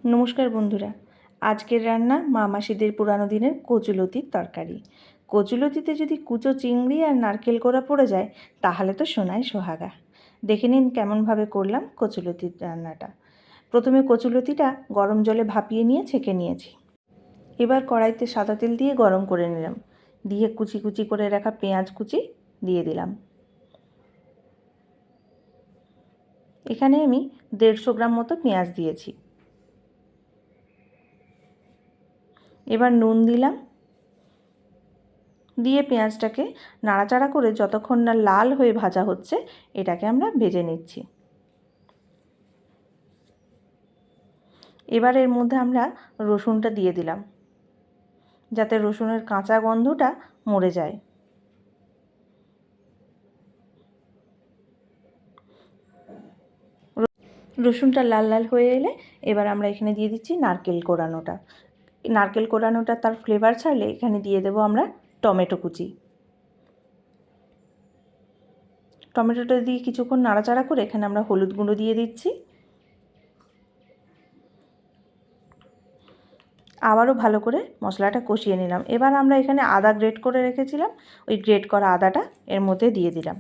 নমস্কার বন্ধুরা, আজকের রান্না মা মাসিদের পুরানো দিনের কচুলতির তরকারি। কচুলতিতে যদি কুচো চিংড়ি আর নারকেল কোড়া পড়ে যায় তাহলে তো সোনায় সোহাগা। দেখে নিন কেমনভাবে করলাম কচুলতির রান্নাটা। প্রথমে কচুলতিটা গরম জলে ভাপিয়ে নিয়ে ছেঁকে নিয়েছি। এবার কড়াইতে সাদা তেল দিয়ে গরম করে নিলাম, দিয়ে কুচি কুচি করে রাখা পেঁয়াজ কুচি দিয়ে দিলাম। এখানে আমি 150 গ্রাম মতো পেঁয়াজ দিয়েছি। এবার নুন দিলাম, দিয়ে পেঁয়াজটাকে নাড়াচাড়া করে যতক্ষণ না লাল হয়ে ভাজা হচ্ছে এটাকে আমরা ভেজে নিচ্ছি। এবার এর মধ্যে আমরা রসুনটা দিয়ে দিলাম, যাতে রসুনের কাঁচা গন্ধটা মরে যায়। রসুনটা লাল লাল হয়ে এলে এবার আমরা এখানে দিয়ে দিচ্ছি নারকেল কোড়ানোটা। নারকেল কোড়ানোটা তার ফ্লেভার ছাড়লে এখানে দিয়ে দেবো আমরা টমেটো কুচি। টমেটোটা দিয়ে কিছুক্ষণ নাড়াচাড়া করে এখানে আমরা হলুদ গুঁড়ো দিয়ে দিচ্ছি। আবারও ভালো করে মশলাটা কষিয়ে নিলাম। এবার আমরা এখানে আদা গ্রেট করে রেখেছিলাম, ওই গ্রেট করা আদাটা এর মধ্যে দিয়ে দিলাম।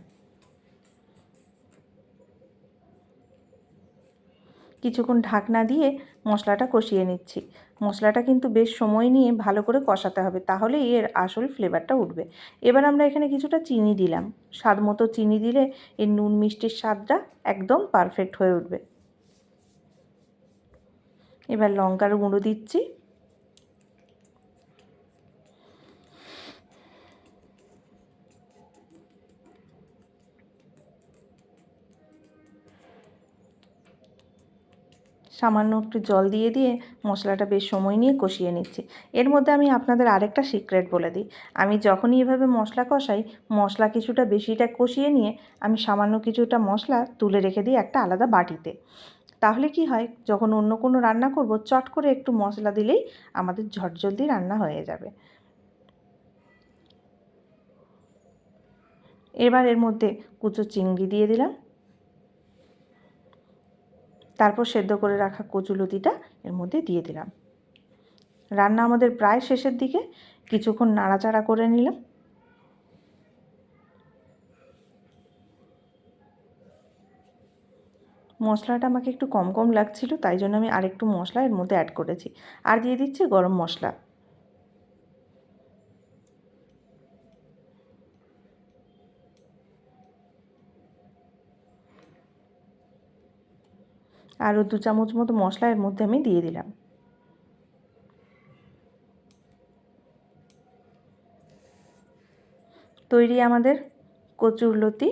কিছুক্ষণ ঢাকনা দিয়ে মশলাটা কষিয়ে নিচ্ছি। মশলাটা কিন্তু বেশ সময় নিয়ে ভালো করে কষাতে হবে, তাহলেই এর আসল ফ্লেভারটা উঠবে। এবার আমরা এখানে কিছুটা চিনি দিলাম। স্বাদ মতো চিনি দিলে এর নুন মিষ্টির স্বাদটা একদম পারফেক্ট হয়ে উঠবে। এবার লঙ্কার গুঁড়ো দিচ্ছি। সামান্য একটু জল দিয়ে দিয়ে মশলাটা বেশ সময় নিয়ে কষিয়ে নিচ্ছি। এর মধ্যে আমি আপনাদের আরেকটা সিক্রেট বলে দিই। আমি যখনই এভাবে মশলা কষাই, মশলা কিছুটা বেশিটা কষিয়ে নিয়ে আমি সামান্য কিছুটা মশলা তুলে রেখে দিই একটা আলাদা বাটিতে। তাহলে কি হয়, যখন অন্য কোনো রান্না করব চট করে একটু মশলা দিলেই আমাদের ঝটজলদি রান্না হয়ে যাবে। এবার এর মধ্যে কুচো চিংড়ি দিয়ে দিলাম, তারপর সেদ্ধ করে রাখা কচুলতিটা এর মধ্যে দিয়ে দিলাম। রান্না আমাদের প্রায় শেষের দিকে, কিছুক্ষণ নাড়াচাড়া করে নিলাম। মশলাটা আমাকে একটু কম কম লাগছিল, তাই জন্য আমি আরেকটু মশলা এর মধ্যে অ্যাড করেছি। আর দিয়ে দিচ্ছি গরম মশলা। আরও 2 চামচ মতো মশলা এর মধ্যে আমি দিয়ে দিলাম। তৈরি আমাদের কচুরলতি।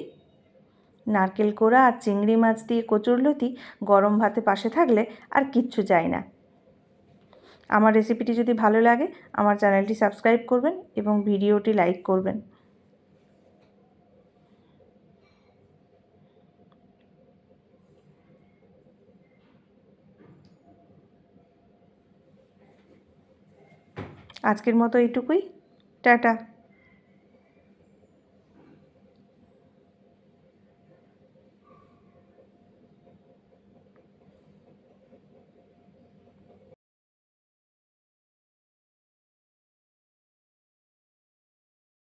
নারকেল কোড়া আর চিংড়ি মাছ দিয়ে কচুরলতি গরম ভাতে পাশে থাকলে আর কিচ্ছু চাই না। আমার রেসিপিটি যদি ভালো লাগে আমার চ্যানেলটি সাবস্ক্রাইব করবেন এবং ভিডিওটি লাইক করবেন। আজকের মতো এইটুকুই। টাটা।